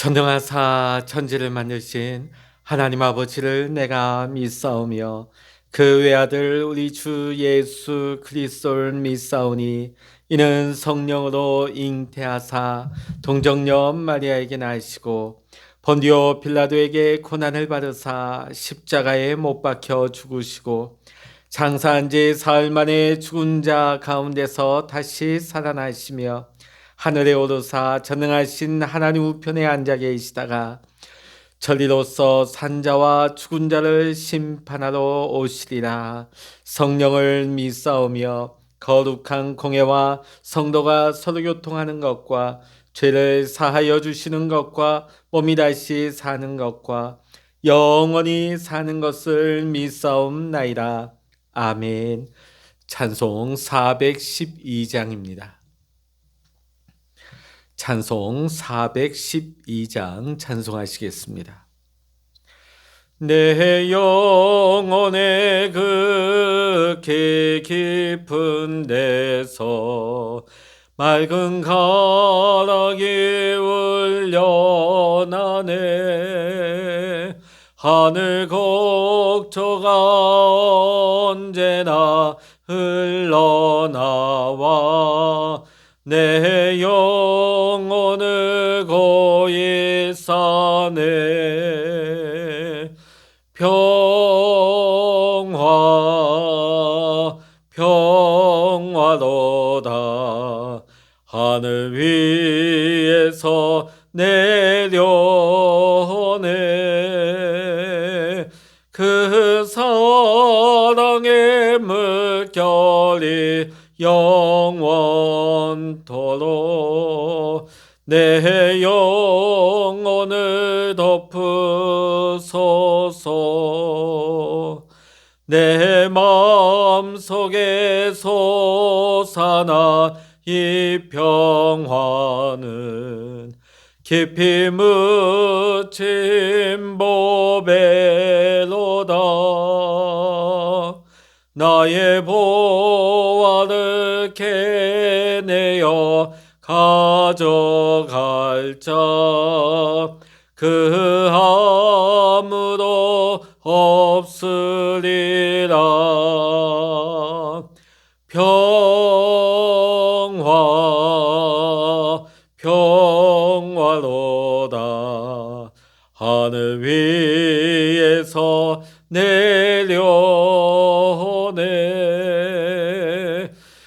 전능하사 천지를 만드신 하나님 아버지를 내가 믿사오며 그 외아들 우리 주 예수 그리스도를 믿사오니 이는 성령으로 잉태하사 동정녀 마리아에게 나시고 본디오 빌라도에게 고난을 받으사 십자가에 못 박혀 죽으시고 장사한 지 사흘 만에 죽은 자 가운데서 다시 살아나시며 하늘에 오르사 전능하신 하나님 우편에 앉아 계시다가 천리로서 산자와 죽은 자를 심판하러 오시리라. 성령을 믿사오며 거룩한 공예와 성도가 서로 교통하는 것과 죄를 사하여 주시는 것과 몸이 다시 사는 것과 영원히 사는 것을 믿사옵나이다. 아멘. 찬송 412장입니다. 찬송 412장 찬송하시겠습니다. 내 영혼의 극히 깊은 데서 맑은 가락이 울려나네. 하늘 곡조가 언제나 흘러나와 내 영혼을 고이 사네. 평화 평화로다. 하늘 위에서 내려오네. 그 사랑의 물결이 영원토록 내 영혼을 덮으소서. 내 마음속에 솟아나 이 평화는 깊이 묻힌 보배로다. 나의 보화를 캐내어 가져갈 자 그 아무도 없으리라. 평화로다. 하늘 위에서 내려오네.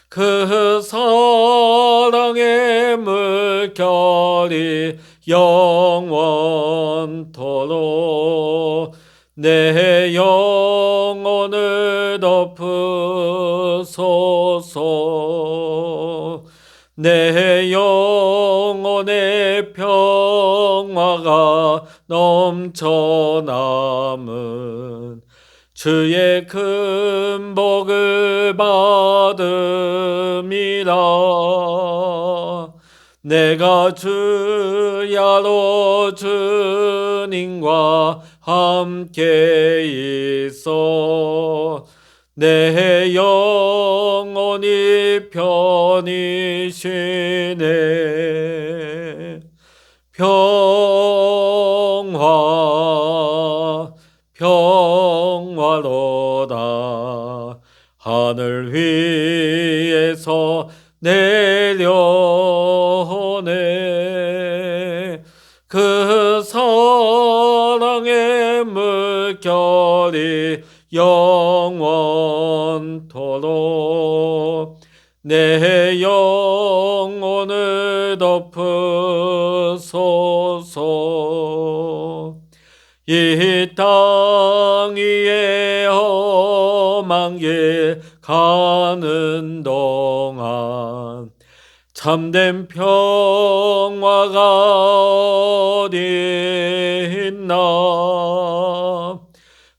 그 사랑의 물결이 영원토록 내 영혼을 덮으소서. 내 영혼의 평화가 넘쳐남은 주의 큰 복을 받음이라. 내가 주야로 주님과 함께 있어 내 영혼이 편히 쉬네. 평화로다. 하늘 위에서 내려오네. 그 사랑의 물결이 영원토록 내 영혼을 덮으소서. 이 땅 위에 험한 길 가는 동안 참된 평화가 어디 있나.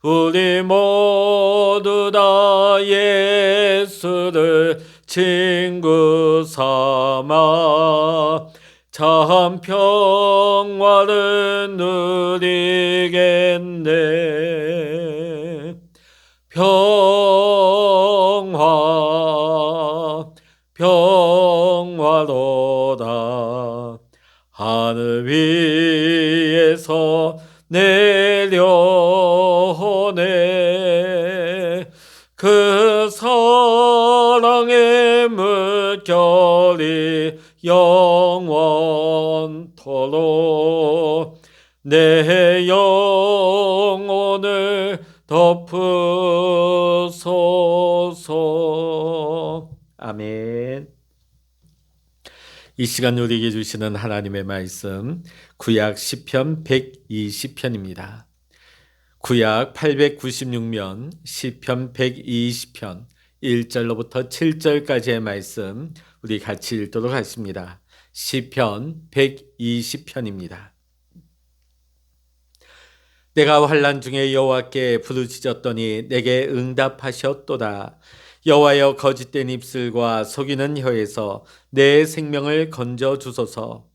우리 모두 다 예수를 친구 삼아 참 평화를 누리겠네. 평화로다. 하늘 위 그 사랑의 물결이 영원토록 내 영혼을 덮으소서. 아멘. 이 시간 우리에게 주시는 하나님의 말씀, 구약 시편 120편입니다. 구약 896면 시편 120편 1절로부터 7절까지의 말씀 우리 같이 읽도록 하겠습니다. 시편 120편입니다. 내가 환난 중에 여호와께 부르짖었더니 내게 응답하셨도다. 여호와여, 거짓된 입술과 속이는 혀에서 내 생명을 건져 주소서.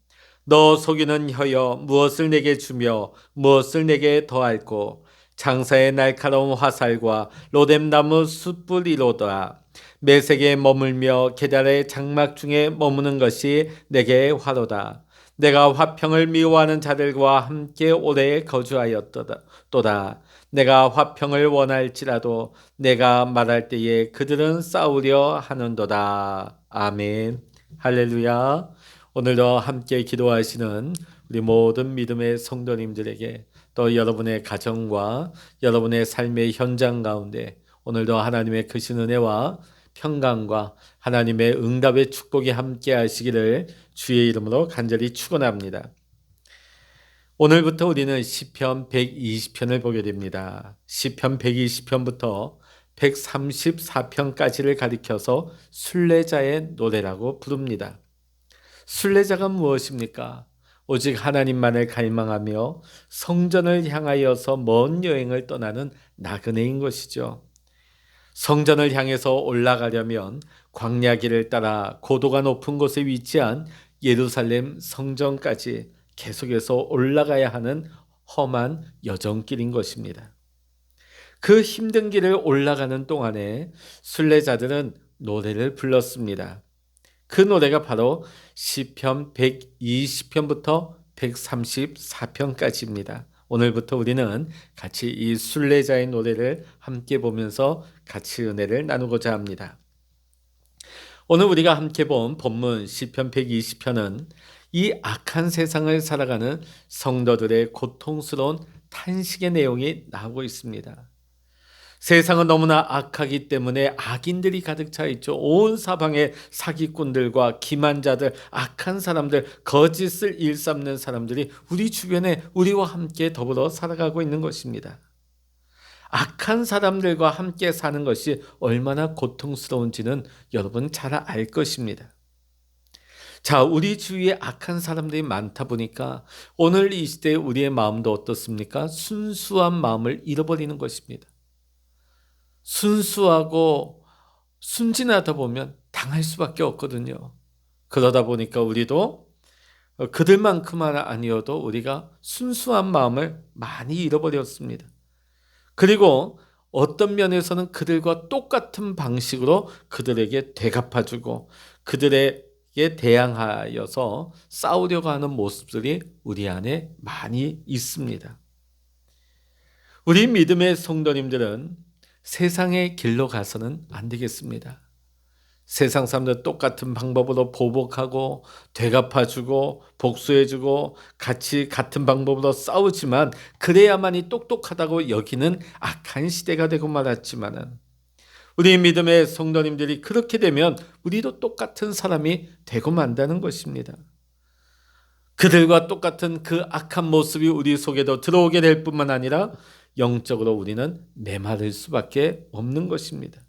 너 속이는 혀여, 무엇을 내게 주며 무엇을 내게 더할꼬. 장사의 날카로운 화살과 로뎀나무 숯불이로다. 매색에 머물며 계달의 장막 중에 머무는 것이 내게 화로다. 내가 화평을 미워하는 자들과 함께 오래 거주하였도다. 내가 화평을 원할지라도 내가 말할 때에 그들은 싸우려 하는도다. 아멘. 할렐루야. 오늘도 함께 기도하시는 우리 모든 믿음의 성도님들에게, 또 여러분의 가정과 여러분의 삶의 현장 가운데 오늘도 하나님의 크신 은혜와 평강과 하나님의 응답의 축복이 함께 하시기를 주의 이름으로 간절히 축원합니다. 오늘부터 우리는 시편 120편을 보게 됩니다. 시편 120편부터 134편까지를 가리켜서 순례자의 노래라고 부릅니다. 순례자가 무엇입니까? 오직 하나님만을 갈망하며 성전을 향하여서 먼 여행을 떠나는 나그네인 것이죠. 성전을 향해서 올라가려면 광야길을 따라 고도가 높은 곳에 위치한 예루살렘 성전까지 계속해서 올라가야 하는 험한 여정길인 것입니다. 그 힘든 길을 올라가는 동안에 순례자들은 노래를 불렀습니다. 그 노래가 바로 시편 120편부터 134편까지입니다. 오늘부터 우리는 같이 이 순례자의 노래를 함께 보면서 같이 은혜를 나누고자 합니다. 오늘 우리가 함께 본 본문 시편 120편은 이 악한 세상을 살아가는 성도들의 고통스러운 탄식의 내용이 나오고 있습니다. 세상은 너무나 악하기 때문에 악인들이 가득 차 있죠. 온 사방에 사기꾼들과 기만자들, 악한 사람들, 거짓을 일삼는 사람들이 우리 주변에 우리와 함께 더불어 살아가고 있는 것입니다. 악한 사람들과 함께 사는 것이 얼마나 고통스러운지는 여러분 잘 알 것입니다. 자, 우리 주위에 악한 사람들이 많다 보니까 오늘 이 시대에 우리의 마음도 어떻습니까? 순수한 마음을 잃어버리는 것입니다. 순수하고 순진하다 보면 당할 수밖에 없거든요. 그러다 보니까 우리도 그들만큼은 아니어도 우리가 순수한 마음을 많이 잃어버렸습니다. 그리고 어떤 면에서는 그들과 똑같은 방식으로 그들에게 되갚아주고 그들에게 대항하여서 싸우려고 하는 모습들이 우리 안에 많이 있습니다. 우리 믿음의 성도님들은 세상의 길로 가서는 안 되겠습니다. 세상 사람들 똑같은 방법으로 보복하고 되갚아주고 복수해주고 같이 같은 방법으로 싸우지만 그래야만이 똑똑하다고 여기는 악한 시대가 되고 말았지만은 우리 믿음의 성도님들이 그렇게 되면 우리도 똑같은 사람이 되고 만다는 것입니다. 그들과 똑같은 그 악한 모습이 우리 속에도 들어오게 될 뿐만 아니라 영적으로 우리는 메마를 수밖에 없는 것입니다.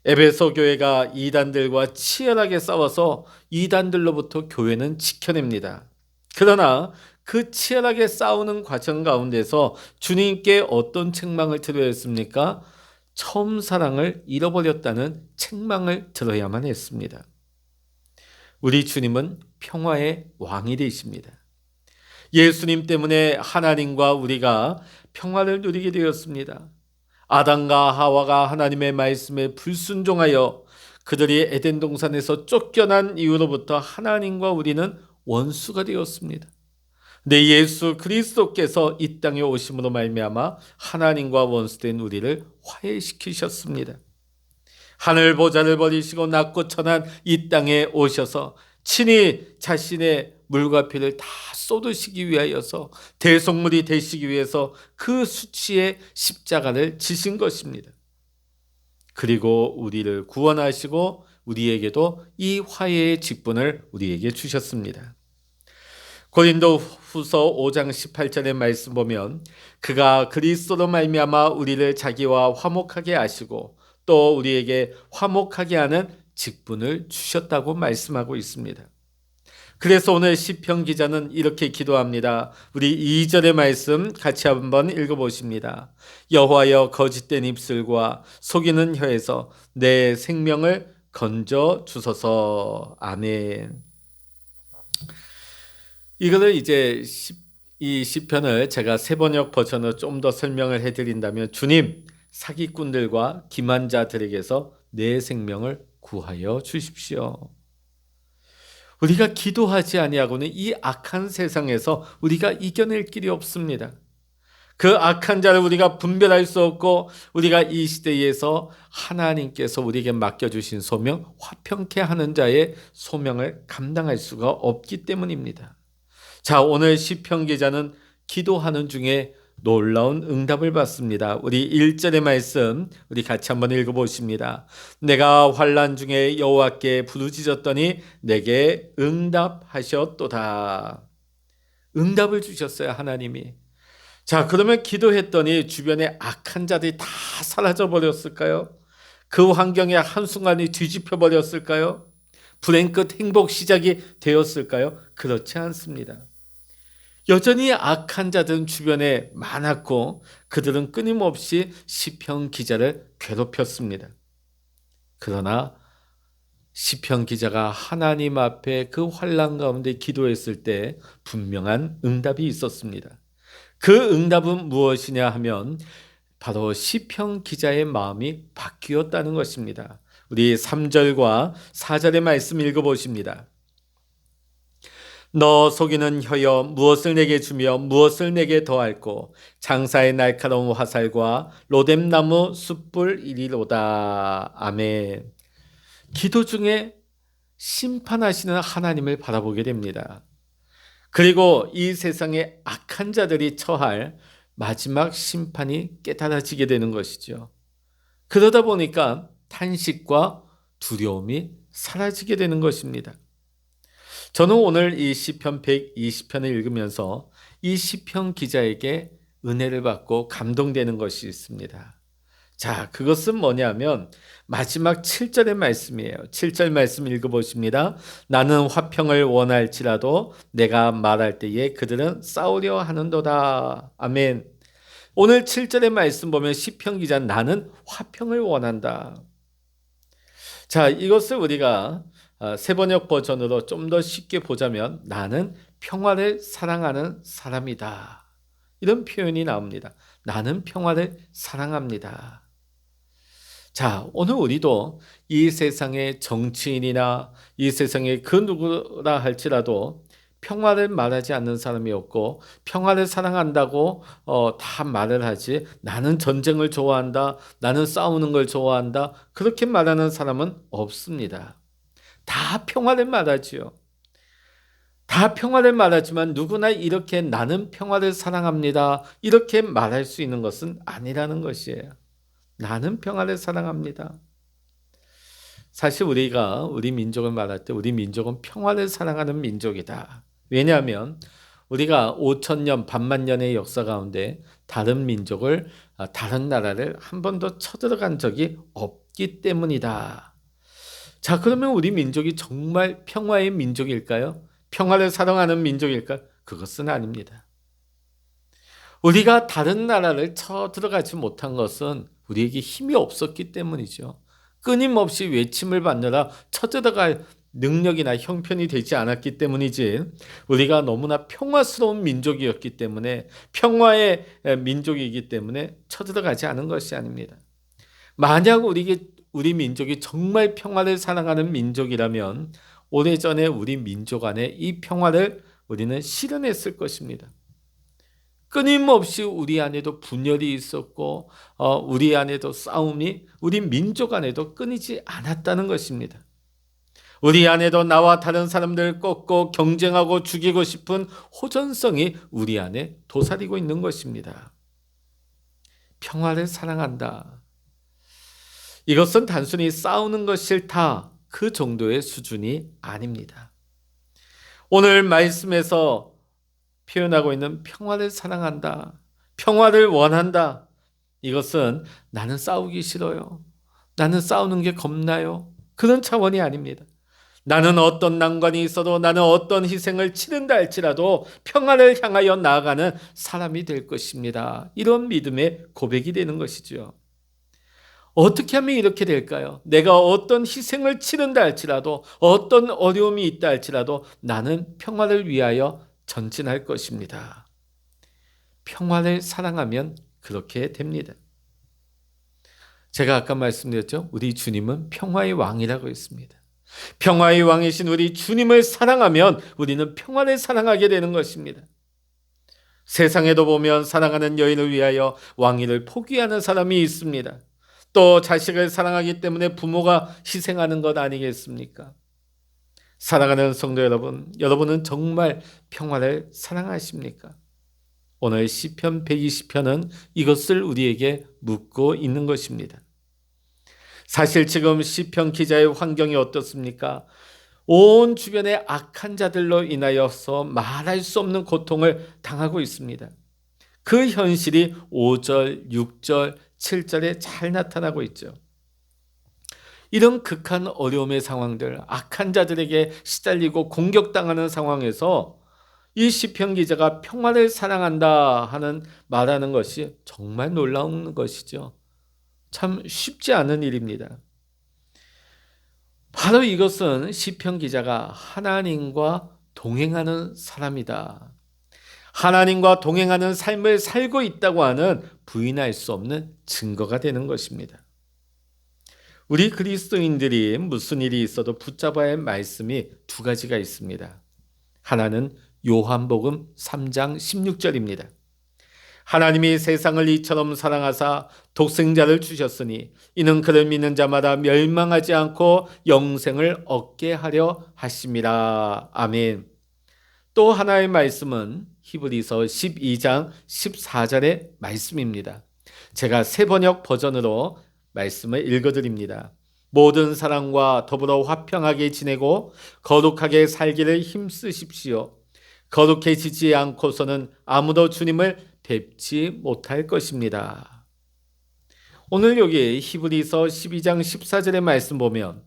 에베소 교회가 이단들과 치열하게 싸워서 이단들로부터 교회는 지켜냅니다. 그러나 그 치열하게 싸우는 과정 가운데서 주님께 어떤 책망을 들어야 했습니까? 처음 사랑을 잃어버렸다는 책망을 들어야만 했습니다. 우리 주님은 평화의 왕이 되십니다. 예수님 때문에 하나님과 우리가 평화를 누리게 되었습니다. 아담과 하와가 하나님의 말씀에 불순종하여 그들이 에덴 동산에서 쫓겨난 이후로부터 하나님과 우리는 원수가 되었습니다. 내 예수 그리스도께서 이 땅에 오심으로 말미암아 하나님과 원수된 우리를 화해시키셨습니다. 하늘 보좌를 버리시고 낮고 천한 이 땅에 오셔서 친히 자신의 물과 피를 다 쏟으시기 위하여서 대속물이 되시기 위해서 그 수치의 십자가를 지신 것입니다. 그리고 우리를 구원하시고 우리에게도 이 화해의 직분을 우리에게 주셨습니다. 고린도 후서 5장 18절의 말씀 보면 그가 그리스도로 말미암아 우리를 자기와 화목하게 하시고 또 우리에게 화목하게 하는 직분을 주셨다고 말씀하고 있습니다. 그래서 오늘 시편 기자는 이렇게 기도합니다. 우리 2절의 말씀 같이 한번 읽어보십니다. 여호와여 거짓된 입술과 속이는 혀에서 내 생명을 건져 주소서. 아멘. 이거를 이제 이 시편을 제가 세번역 버전으로 좀 더 설명을 해드린다면 주님, 사기꾼들과 기만자들에게서 내 생명을 구하여 주십시오. 우리가 기도하지 아니하고는 이 악한 세상에서 우리가 이겨낼 길이 없습니다. 그 악한 자를 우리가 분별할 수 없고 우리가 이 시대에서 하나님께서 우리에게 맡겨주신 소명, 화평케 하는 자의 소명을 감당할 수가 없기 때문입니다. 자, 오늘 시편 기자는 기도하는 중에 놀라운 응답을 받습니다. 우리 1절의 말씀 우리 같이 한번 읽어보십니다. 내가 환난 중에 여호와께 부르짖었더니 내게 응답하셨도다. 응답을 주셨어요, 하나님이. 자, 그러면 기도했더니 주변에 악한 자들이 다 사라져 버렸을까요? 그 환경에 한순간에 뒤집혀 버렸을까요? 불행 끝 행복 시작이 되었을까요? 그렇지 않습니다. 여전히 악한 자들은 주변에 많았고 그들은 끊임없이 시편 기자를 괴롭혔습니다. 그러나 시편 기자가 하나님 앞에 그 환난 가운데 기도했을 때 분명한 응답이 있었습니다. 그 응답은 무엇이냐 하면 바로 시편 기자의 마음이 바뀌었다는 것입니다. 우리 3절과 4절의 말씀 읽어보십니다. 너 속이는 혀여 무엇을 내게 주며 무엇을 내게 더할꼬 장사의 날카로운 화살과 로뎀나무 숯불 이리로다. 아멘. 기도 중에 심판하시는 하나님을 바라보게 됩니다. 그리고 이 세상에 악한 자들이 처할 마지막 심판이 깨달아지게 되는 것이죠. 그러다 보니까 탄식과 두려움이 사라지게 되는 것입니다. 저는 오늘 이 시편 120편을 읽으면서 이 시편 기자에게 은혜를 받고 감동되는 것이 있습니다. 자, 그것은 뭐냐면 마지막 7절의 말씀이에요. 7절 말씀 읽어보십니다. 나는 화평을 원할지라도 내가 말할 때에 그들은 싸우려 하는도다. 아멘. 오늘 7절의 말씀 보면 시편 기자는 나는 화평을 원한다. 자, 이것을 우리가 세번역 버전으로 좀 더 쉽게 보자면 나는 평화를 사랑하는 사람이다. 이런 표현이 나옵니다. 나는 평화를 사랑합니다. 자, 오늘 우리도 이 세상의 정치인이나 이 세상의 그 누구라 할지라도 평화를 말하지 않는 사람이 없고 평화를 사랑한다고 다 말을 하지 나는 전쟁을 좋아한다, 나는 싸우는 걸 좋아한다 그렇게 말하는 사람은 없습니다. 다 평화를 말하지요. 다 평화를 말하지만 누구나 이렇게 나는 평화를 사랑합니다 이렇게 말할 수 있는 것은 아니라는 것이에요. 나는 평화를 사랑합니다. 사실 우리가 우리 민족을 말할 때 우리 민족은 평화를 사랑하는 민족이다. 왜냐하면 우리가 5,000년, 반만 년의 역사 가운데 다른 민족을, 다른 나라를 한 번도 쳐들어간 적이 없기 때문이다. 자, 그러면 우리 민족이 정말 평화의 민족일까요? 평화를 사랑하는 민족일까요? 그것은 아닙니다. 우리가 다른 나라를 쳐들어가지 못한 것은 우리에게 힘이 없었기 때문이죠. 끊임없이 외침을 받느라 쳐들어갈 능력이나 형편이 되지 않았기 때문이지 우리가 너무나 평화스러운 민족이었기 때문에 평화의 민족이기 때문에 쳐들어가지 않은 것이 아닙니다. 만약 우리 민족이 정말 평화를 사랑하는 민족이라면 오래전에 우리 민족 안에 이 평화를 우리는 실현했을 것입니다. 끊임없이 우리 안에도 분열이 있었고 우리 안에도 싸움이 우리 민족 안에도 끊이지 않았다는 것입니다. 우리 안에도 나와 다른 사람들을 꺾고 경쟁하고 죽이고 싶은 호전성이 우리 안에 도사리고 있는 것입니다. 평화를 사랑한다. 이것은 단순히 싸우는 것 싫다 그 정도의 수준이 아닙니다. 오늘 말씀에서 표현하고 있는 평화를 사랑한다, 평화를 원한다, 이것은 나는 싸우기 싫어요, 나는 싸우는 게 겁나요, 그런 차원이 아닙니다. 나는 어떤 난관이 있어도, 나는 어떤 희생을 치른다 할지라도 평화를 향하여 나아가는 사람이 될 것입니다. 이런 믿음의 고백이 되는 것이죠. 어떻게 하면 이렇게 될까요? 내가 어떤 희생을 치른다 할지라도, 어떤 어려움이 있다 할지라도 나는 평화를 위하여 전진할 것입니다. 평화를 사랑하면 그렇게 됩니다. 제가 아까 말씀드렸죠? 우리 주님은 평화의 왕이라고 했습니다. 평화의 왕이신 우리 주님을 사랑하면 우리는 평화를 사랑하게 되는 것입니다. 세상에도 보면 사랑하는 여인을 위하여 왕위를 포기하는 사람이 있습니다. 또 자식을 사랑하기 때문에 부모가 희생하는 것 아니겠습니까? 사랑하는 성도 여러분, 여러분은 정말 평화를 사랑하십니까? 오늘 시편 120편은 이것을 우리에게 묻고 있는 것입니다. 사실 지금 시편 기자의 환경이 어떻습니까? 온 주변의 악한 자들로 인하여서 말할 수 없는 고통을 당하고 있습니다. 그 현실이 5절, 6절, 7절에 잘 나타나고 있죠. 이런 극한 어려움의 상황들, 악한 자들에게 시달리고 공격당하는 상황에서 이 시편 기자가 평화를 사랑한다 하는 말하는 것이 정말 놀라운 것이죠. 참 쉽지 않은 일입니다. 바로 이것은 시편 기자가 하나님과 동행하는 사람이다, 하나님과 동행하는 삶을 살고 있다고 하는 부인할 수 없는 증거가 되는 것입니다. 우리 그리스도인들이 무슨 일이 있어도 붙잡아야 할 말씀이 두 가지가 있습니다. 하나는 요한복음 3장 16절입니다. 하나님이 세상을 이처럼 사랑하사 독생자를 주셨으니 이는 그를 믿는 자마다 멸망하지 않고 영생을 얻게 하려 하심이라. 아멘. 또 하나의 말씀은 히브리서 12장 14절의 말씀입니다. 제가 새번역 버전으로 말씀을 읽어드립니다. 모든 사람과 더불어 화평하게 지내고 거룩하게 살기를 힘쓰십시오. 거룩해지지 않고서는 아무도 주님을 뵙지 못할 것입니다. 오늘 여기 히브리서 12장 14절의 말씀 보면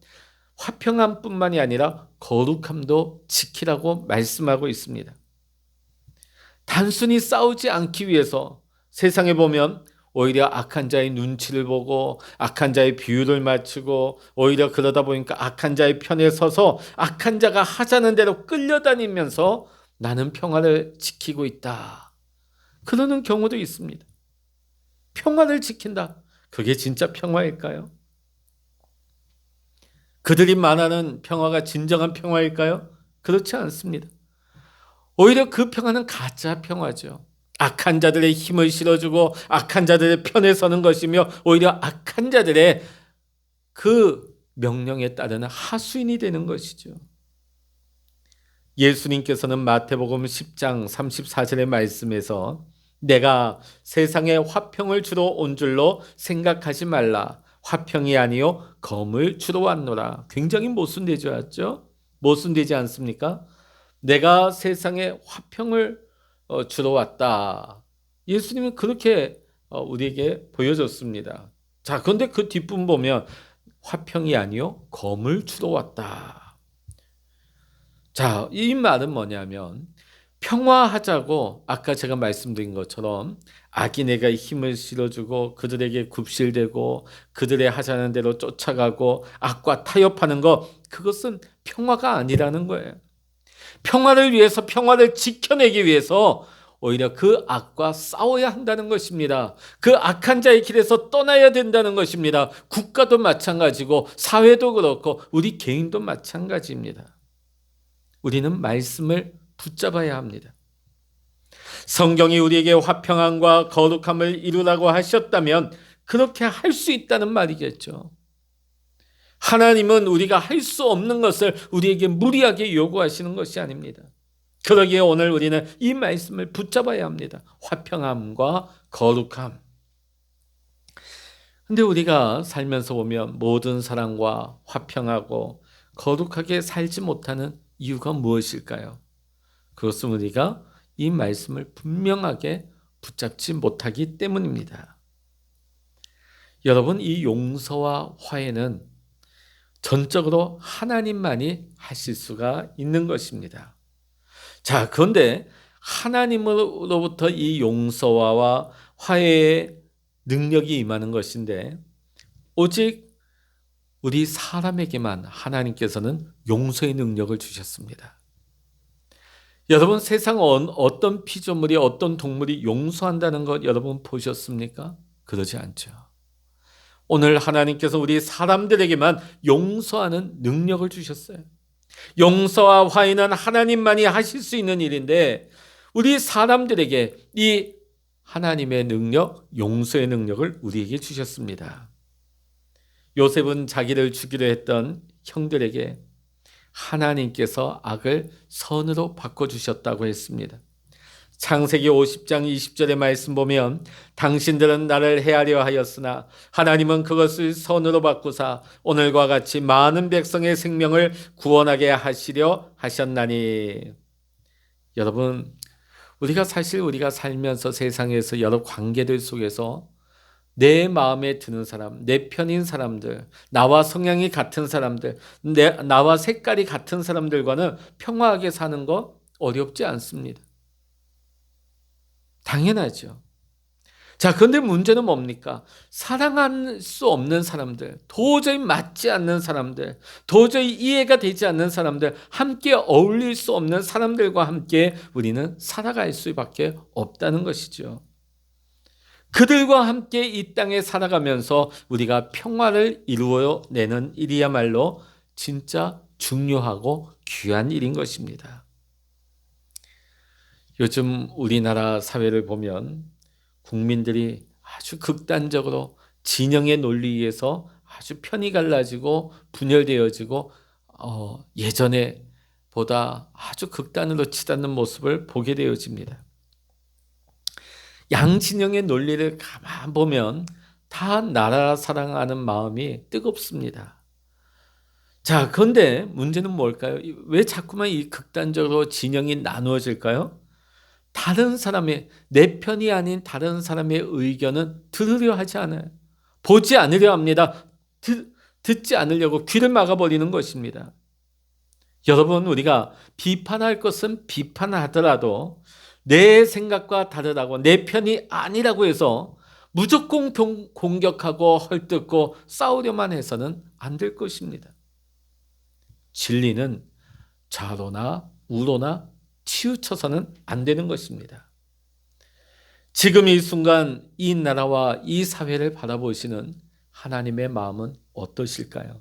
화평함뿐만이 아니라 거룩함도 지키라고 말씀하고 있습니다. 단순히 싸우지 않기 위해서 세상에 보면 오히려 악한 자의 눈치를 보고 악한 자의 비율을 맞추고 오히려 그러다 보니까 악한 자의 편에 서서 악한 자가 하자는 대로 끌려다니면서 나는 평화를 지키고 있다, 그러는 경우도 있습니다. 평화를 지킨다. 그게 진짜 평화일까요? 그들이 말하는 평화가 진정한 평화일까요? 그렇지 않습니다. 오히려 그 평화는 가짜 평화죠. 악한 자들의 힘을 실어주고 악한 자들의 편에 서는 것이며 오히려 악한 자들의 그 명령에 따르는 하수인이 되는 것이죠. 예수님께서는 마태복음 10장 34절의 말씀에서 내가 세상에 화평을 주러 온 줄로 생각하지 말라. 화평이 아니요 검을 주러 왔노라. 굉장히 모순되지 않죠? 모순되지 않습니까? 내가 세상에 화평을 주러 왔다. 예수님은 그렇게 우리에게 보여줬습니다. 자, 그런데 그 뒷부분 보면 화평이 아니요 검을 주러 왔다. 자, 이 말은 뭐냐면 평화하자고 아까 제가 말씀드린 것처럼 악인에게 힘을 실어주고 그들에게 굽실대고 그들의 하자는 대로 쫓아가고 악과 타협하는 것, 그것은 평화가 아니라는 거예요. 평화를 위해서, 평화를 지켜내기 위해서 오히려 그 악과 싸워야 한다는 것입니다. 그 악한 자의 길에서 떠나야 된다는 것입니다. 국가도 마찬가지고 사회도 그렇고 우리 개인도 마찬가지입니다. 우리는 말씀을 붙잡아야 합니다. 성경이 우리에게 화평함과 거룩함을 이루라고 하셨다면 그렇게 할 수 있다는 말이겠죠. 하나님은 우리가 할 수 없는 것을 우리에게 무리하게 요구하시는 것이 아닙니다. 그러기에 오늘 우리는 이 말씀을 붙잡아야 합니다. 화평함과 거룩함. 근데 우리가 살면서 보면 모든 사람과 화평하고 거룩하게 살지 못하는 이유가 무엇일까요? 그것은 우리가 이 말씀을 분명하게 붙잡지 못하기 때문입니다. 여러분, 이 용서와 화해는 전적으로 하나님만이 하실 수가 있는 것입니다. 자, 그런데 하나님으로부터 이 용서와 화해의 능력이 임하는 것인데 오직 우리 사람에게만 하나님께서는 용서의 능력을 주셨습니다. 여러분, 세상 어떤 피조물이 어떤 동물이 용서한다는 것 여러분 보셨습니까? 그러지 않죠. 오늘 하나님께서 우리 사람들에게만 용서하는 능력을 주셨어요. 용서와 화해는 하나님만이 하실 수 있는 일인데 우리 사람들에게 이 하나님의 능력, 용서의 능력을 우리에게 주셨습니다. 요셉은 자기를 죽이려 했던 형들에게 하나님께서 악을 선으로 바꿔주셨다고 했습니다. 창세기 50장 20절의 말씀 보면 당신들은 나를 해하려 하였으나 하나님은 그것을 선으로 바꾸사 오늘과 같이 많은 백성의 생명을 구원하게 하시려 하셨나니. 여러분, 우리가 살면서 세상에서 여러 관계들 속에서 내 마음에 드는 사람, 내 편인 사람들, 나와 성향이 같은 사람들, 나와 색깔이 같은 사람들과는 평화하게 사는 거 어렵지 않습니다. 당연하죠. 자, 그런데 문제는 뭡니까? 사랑할 수 없는 사람들, 도저히 맞지 않는 사람들, 도저히 이해가 되지 않는 사람들, 함께 어울릴 수 없는 사람들과 함께 우리는 살아갈 수밖에 없다는 것이죠. 그들과 함께 이 땅에 살아가면서 우리가 평화를 이루어내는 일이야말로 진짜 중요하고 귀한 일인 것입니다. 요즘 우리나라 사회를 보면 국민들이 아주 극단적으로 진영의 논리에서 아주 편이 갈라지고 분열되어지고 예전에 보다 아주 극단으로 치닫는 모습을 보게 되어집니다. 양진영의 논리를 가만 보면 다 나라 사랑하는 마음이 뜨겁습니다. 자, 그런데 문제는 뭘까요? 왜 자꾸만 이 극단적으로 진영이 나누어질까요? 다른 사람의, 내 편이 아닌 다른 사람의 의견은 들으려 하지 않아요. 보지 않으려 합니다. 듣지 않으려고 귀를 막아버리는 것입니다. 여러분, 우리가 비판할 것은 비판하더라도 내 생각과 다르다고, 내 편이 아니라고 해서 무조건 공격하고 헐뜯고 싸우려만 해서는 안 될 것입니다. 진리는 좌로나 우로나 치우쳐서는 안 되는 것입니다. 지금 이 순간 이 나라와 이 사회를 바라보시는 하나님의 마음은 어떠실까요?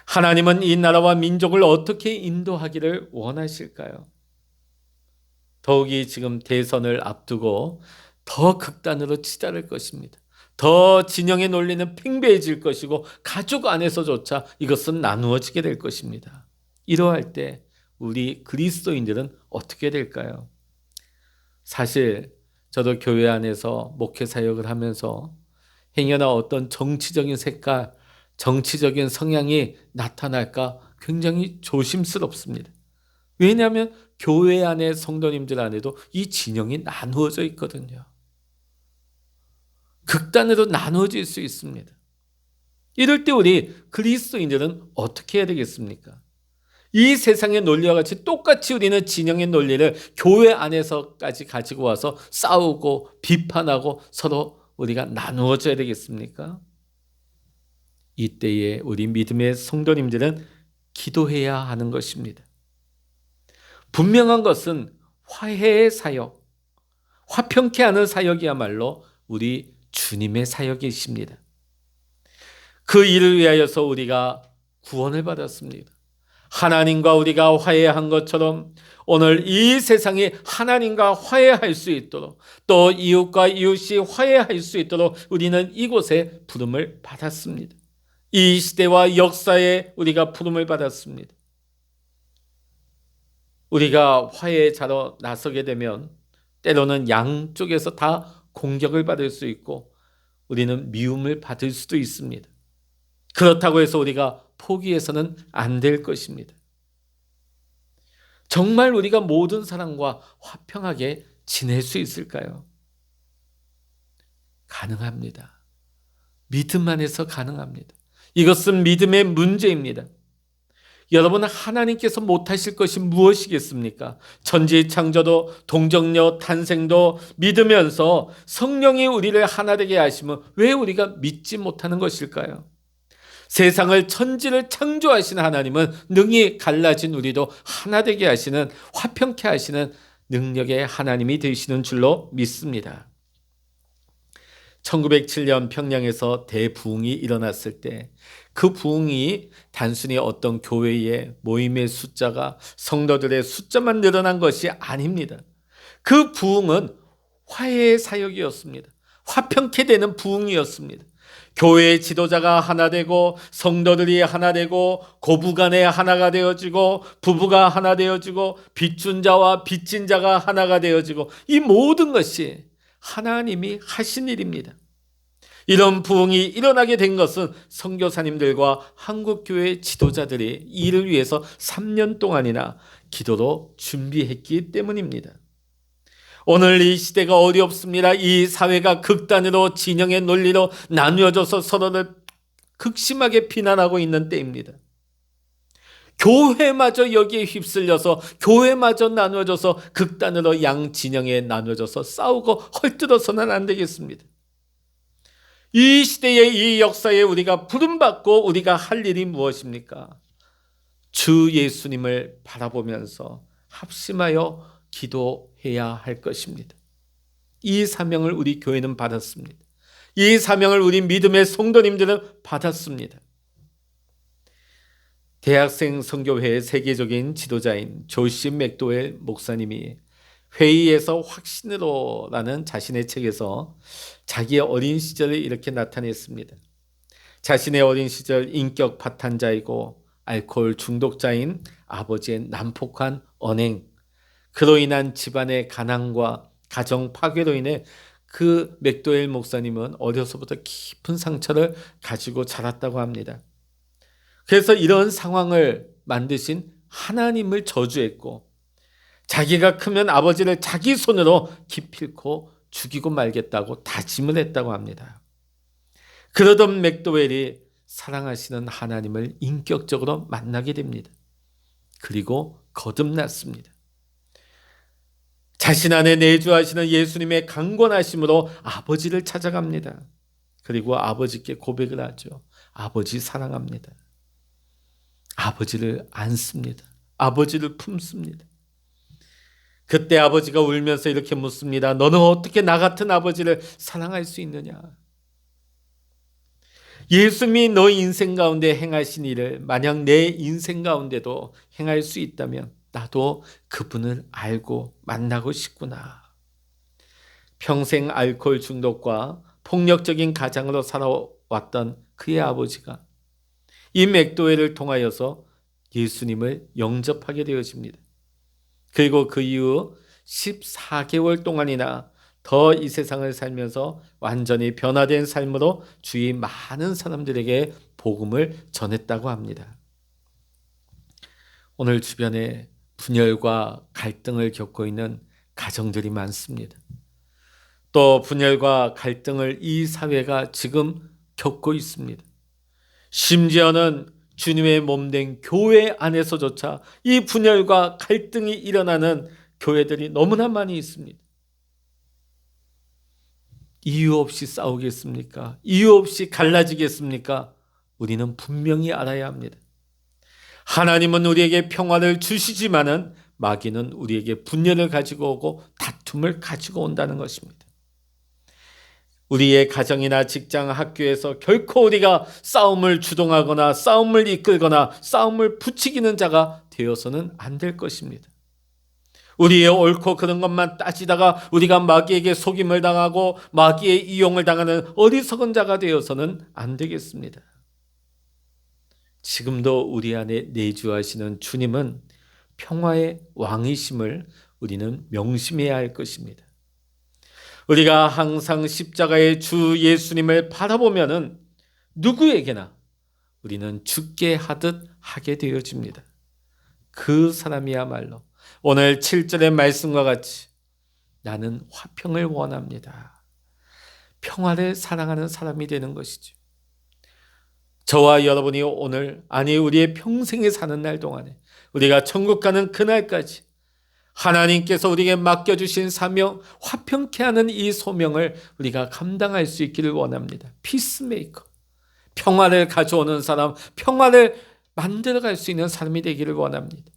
하나님은 이 나라와 민족을 어떻게 인도하기를 원하실까요? 더욱이 지금 대선을 앞두고 더 극단으로 치달을 것입니다. 더 진영의 논리는 팽배해질 것이고 가족 안에서조차 이것은 나누어지게 될 것입니다. 이러할 때 우리 그리스도인들은 어떻게 될까요? 사실 저도 교회 안에서 목회 사역을 하면서 행여나 어떤 정치적인 색깔, 정치적인 성향이 나타날까 굉장히 조심스럽습니다. 왜냐하면 교회 안에 성도님들 안에도 이 진영이 나누어져 있거든요. 극단으로 나누어질 수 있습니다. 이럴 때 우리 그리스도인들은 어떻게 해야 되겠습니까? 이 세상의 논리와 같이 똑같이 우리는 진영의 논리를 교회 안에서까지 가지고 와서 싸우고 비판하고 서로 우리가 나누어져야 되겠습니까? 이때에 우리 믿음의 성도님들은 기도해야 하는 것입니다. 분명한 것은 화해의 사역, 화평케 하는 사역이야말로 우리 주님의 사역이십니다. 그 일을 위하여서 우리가 구원을 받았습니다. 하나님과 우리가 화해한 것처럼 오늘 이 세상이 하나님과 화해할 수 있도록, 또 이웃과 이웃이 화해할 수 있도록 우리는 이곳에 부름을 받았습니다. 이 시대와 역사에 우리가 부름을 받았습니다. 우리가 화해자로 나서게 되면 때로는 양쪽에서 다 공격을 받을 수 있고 우리는 미움을 받을 수도 있습니다. 그렇다고 해서 우리가 포기해서는 안 될 것입니다. 정말 우리가 모든 사람과 화평하게 지낼 수 있을까요? 가능합니다. 믿음 안에서 가능합니다. 이것은 믿음의 문제입니다. 여러분, 하나님께서 못하실 것이 무엇이겠습니까? 천지 창조도, 동정녀 탄생도 믿으면서 성령이 우리를 하나 되게 하시면 왜 우리가 믿지 못하는 것일까요? 세상을, 천지를 창조하신 하나님은 능히 갈라진 우리도 하나 되게 하시는, 화평케 하시는 능력의 하나님이 되시는 줄로 믿습니다. 1907년 평양에서 대부흥이 일어났을 때 그 부흥이 단순히 어떤 교회의 모임의 숫자가, 성도들의 숫자만 늘어난 것이 아닙니다. 그 부흥은 화해의 사역이었습니다. 화평케 되는 부흥이었습니다. 교회의 지도자가 하나 되고, 성도들이 하나 되고, 고부간에 하나가 되어지고, 부부가 하나 되어지고, 빚준 자와 빚진 자가 하나가 되어지고, 이 모든 것이 하나님이 하신 일입니다. 이런 부흥이 일어나게 된 것은 선교사님들과 한국교회 지도자들이 이를 위해서 3년 동안이나 기도로 준비했기 때문입니다. 오늘 이 시대가 어렵습니다. 이 사회가 극단으로 진영의 논리로 나누어져서 서로를 극심하게 비난하고 있는 때입니다. 교회마저 여기에 휩쓸려서, 교회마저 나누어져서 극단으로 양 진영에 나누어져서 싸우고 헐뜯어서는 안 되겠습니다. 이 시대의 이 역사에 우리가 부름받고 우리가 할 일이 무엇입니까? 주 예수님을 바라보면서 합심하여 기도해야 할 것입니다. 이 사명을 우리 교회는 받았습니다. 이 사명을 우리 믿음의 성도님들은 받았습니다. 대학생 선교회의 세계적인 지도자인 조시 맥도웰 목사님이 회의에서 확신으로라는 자신의 책에서 자기의 어린 시절을 이렇게 나타냈습니다. 자신의 어린 시절 인격 파탄자이고 알코올 중독자인 아버지의 난폭한 언행, 그로 인한 집안의 가난과 가정 파괴로 인해 그 맥도웰 목사님은 어려서부터 깊은 상처를 가지고 자랐다고 합니다. 그래서 이런 상황을 만드신 하나님을 저주했고, 자기가 크면 아버지를 자기 손으로 기필코 죽이고 말겠다고 다짐을 했다고 합니다. 그러던 맥도웰이 사랑하시는 하나님을 인격적으로 만나게 됩니다. 그리고 거듭났습니다. 자신 안에 내주하시는 예수님의 강권하심으로 아버지를 찾아갑니다. 그리고 아버지께 고백을 하죠. 아버지 사랑합니다. 아버지를 안습니다. 아버지를 품습니다. 그때 아버지가 울면서 이렇게 묻습니다. 너는 어떻게 나 같은 아버지를 사랑할 수 있느냐? 예수님이 너 인생 가운데 행하신 일을 만약 내 인생 가운데도 행할 수 있다면 나도 그분을 알고 만나고 싶구나. 평생 알코올 중독과 폭력적인 가장으로 살아왔던 그의 아버지가 이 맥도웰을 통하여서 예수님을 영접하게 되어집니다. 그리고 그 이후 14개월 동안이나 더 이 세상을 살면서 완전히 변화된 삶으로 주위 많은 사람들에게 복음을 전했다고 합니다. 오늘 주변에 분열과 갈등을 겪고 있는 가정들이 많습니다. 또 분열과 갈등을 이 사회가 지금 겪고 있습니다. 심지어는 주님의 몸된 교회 안에서조차 이 분열과 갈등이 일어나는 교회들이 너무나 많이 있습니다. 이유 없이 싸우겠습니까? 이유 없이 갈라지겠습니까? 우리는 분명히 알아야 합니다. 하나님은 우리에게 평화를 주시지만은 마귀는 우리에게 분열을 가지고 오고 다툼을 가지고 온다는 것입니다. 우리의 가정이나 직장, 학교에서 결코 우리가 싸움을 주동하거나 싸움을 이끌거나 싸움을 부추기는 자가 되어서는 안 될 것입니다. 우리의 옳고 그른 것만 따지다가 우리가 마귀에게 속임을 당하고 마귀의 이용을 당하는 어리석은 자가 되어서는 안 되겠습니다. 지금도 우리 안에 내주하시는 주님은 평화의 왕이심을 우리는 명심해야 할 것입니다. 우리가 항상 십자가의 주 예수님을 바라보면은 누구에게나 우리는 죽게 하듯 하게 되어집니다. 그 사람이야말로 오늘 7절의 말씀과 같이 나는 화평을 원합니다. 평화를 사랑하는 사람이 되는 것이죠. 저와 여러분이 오늘, 아니 우리의 평생에 사는 날 동안에 우리가 천국 가는 그날까지 하나님께서 우리에게 맡겨주신 사명, 화평케 하는 이 소명을 우리가 감당할 수 있기를 원합니다. 피스메이커, 평화를 가져오는 사람, 평화를 만들어갈 수 있는 사람이 되기를 원합니다.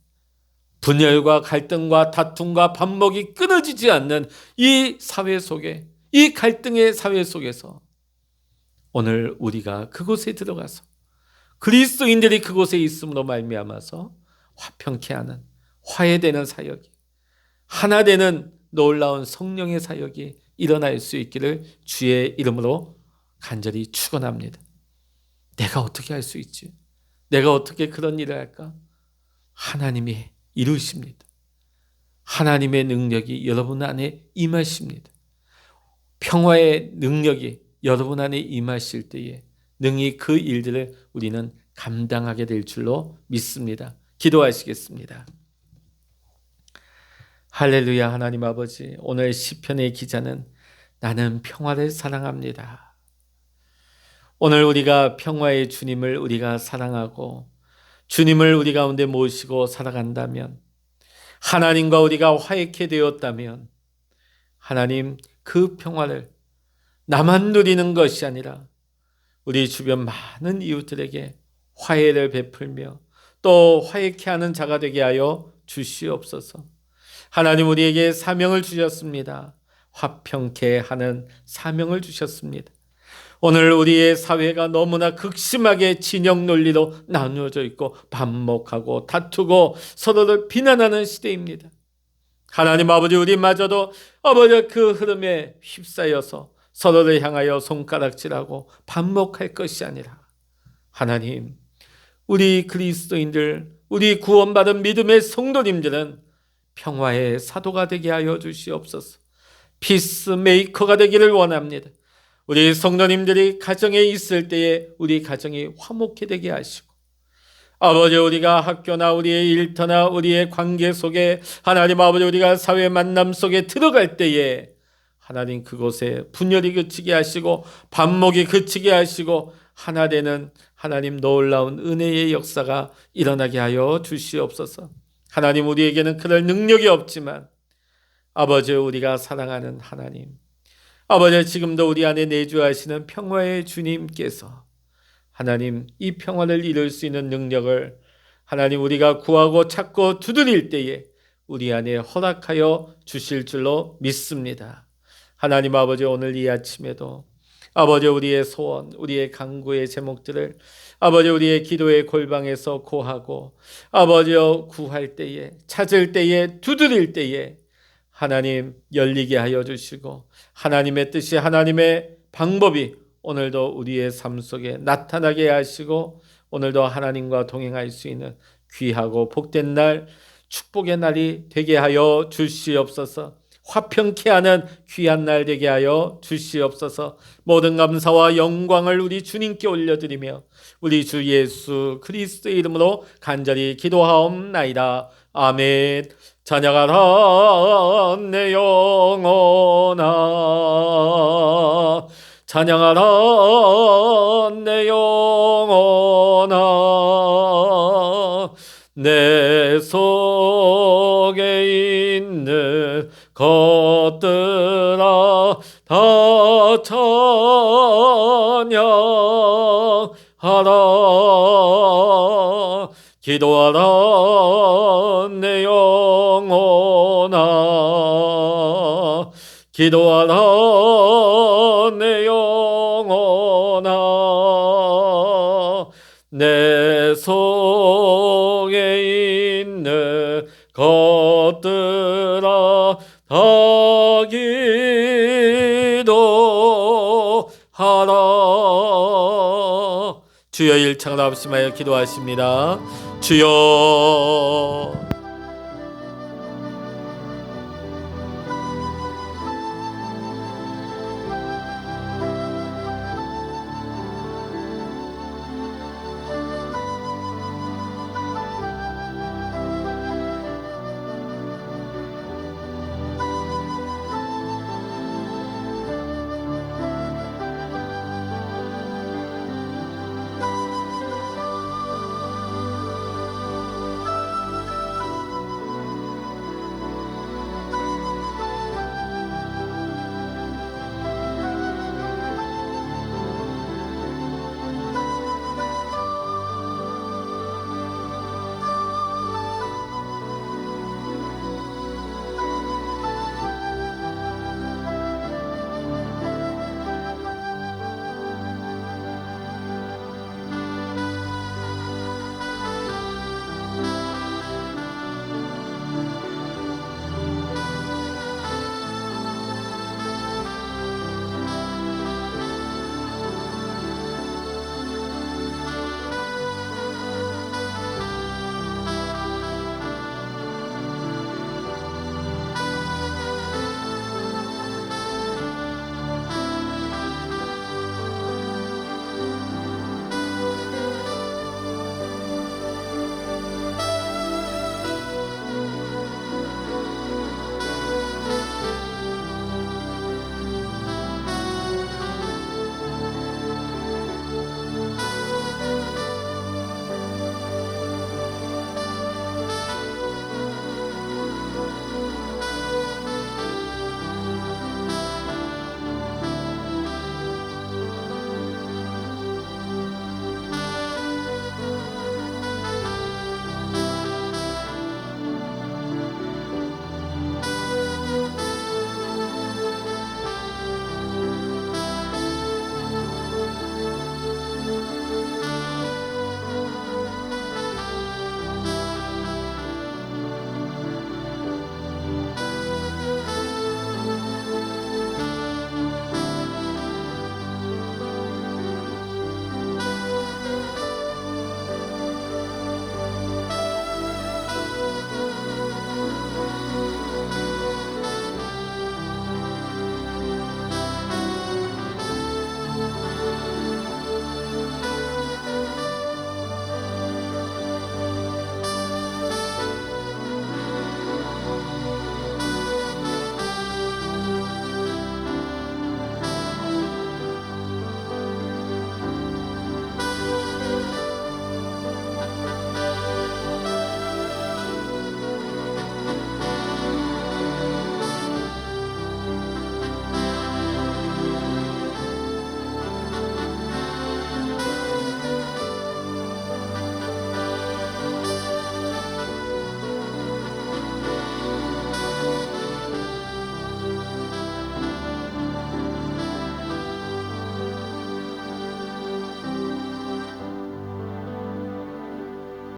분열과 갈등과 다툼과 반목이 끊어지지 않는 이 사회 속에, 이 갈등의 사회 속에서 오늘 우리가 그곳에 들어가서 그리스도인들이 그곳에 있음으로 말미암아서 화평케 하는, 화해되는 사역이, 하나 되는 놀라운 성령의 사역이 일어날 수 있기를 주의 이름으로 간절히 축원합니다. 내가 어떻게 할 수 있지? 내가 어떻게 그런 일을 할까? 하나님이 이루십니다. 하나님의 능력이 여러분 안에 임하십니다. 평화의 능력이 여러분 안에 임하실 때에 능히 그 일들을 우리는 감당하게 될 줄로 믿습니다. 기도하시겠습니다. 할렐루야. 하나님 아버지, 오늘 시편의 기자는 나는 평화를 사랑합니다. 오늘 우리가 평화의 주님을 우리가 사랑하고 주님을 우리 가운데 모시고 살아간다면, 하나님과 우리가 화해케 되었다면 하나님 그 평화를 나만 누리는 것이 아니라 우리 주변 많은 이웃들에게 화해를 베풀며 또 화해케 하는 자가 되게 하여 주시옵소서. 하나님 우리에게 사명을 주셨습니다. 화평케 하는 사명을 주셨습니다. 오늘 우리의 사회가 너무나 극심하게 진영 논리로 나누어져 있고 반목하고 다투고 서로를 비난하는 시대입니다. 하나님 아버지, 우리마저도 아버지 그 흐름에 휩싸여서 서로를 향하여 손가락질하고 반목할 것이 아니라 하나님, 우리 그리스도인들, 우리 구원받은 믿음의 성도님들은 평화의 사도가 되게 하여 주시옵소서. 피스메이커가 되기를 원합니다. 우리 성도님들이 가정에 있을 때에 우리 가정이 화목히 되게 하시고, 아버지 우리가 학교나 우리의 일터나 우리의 관계 속에 하나님 아버지 우리가 사회 만남 속에 들어갈 때에 하나님 그곳에 분열이 그치게 하시고 반목이 그치게 하시고 하나 되는 하나님 놀라운 은혜의 역사가 일어나게 하여 주시옵소서. 하나님 우리에게는 그럴 능력이 없지만 아버지 우리가 사랑하는 하나님, 아버지 지금도 우리 안에 내주하시는 평화의 주님께서 하나님 이 평화를 이룰 수 있는 능력을 하나님 우리가 구하고 찾고 두드릴 때에 우리 안에 허락하여 주실 줄로 믿습니다. 하나님 아버지 오늘 이 아침에도 아버지 우리의 소원, 우리의 간구의 제목들을 아버지 우리의 기도의 골방에서 고하고 아버지 구할 때에, 찾을 때에, 두드릴 때에 하나님 열리게 하여 주시고 하나님의 뜻이, 하나님의 방법이 오늘도 우리의 삶 속에 나타나게 하시고 오늘도 하나님과 동행할 수 있는 귀하고 복된 날, 축복의 날이 되게 하여 주시옵소서. 화평케 하는 귀한 날 되게 하여 주시옵소서. 모든 감사와 영광을 우리 주님께 올려드리며 우리 주 예수 그리스도의 이름으로 간절히 기도하옵나이다. 아멘. 찬양하라 내 영혼아, 찬양하라 내 영혼아, 내 속에 있는 것들아 다 찬양하라. 기도하라 내 영혼아, 기도하라 내 내 속에 있는 것들아 다 기도하라. 주여 일창을 합심하여 기도하십니다. 주여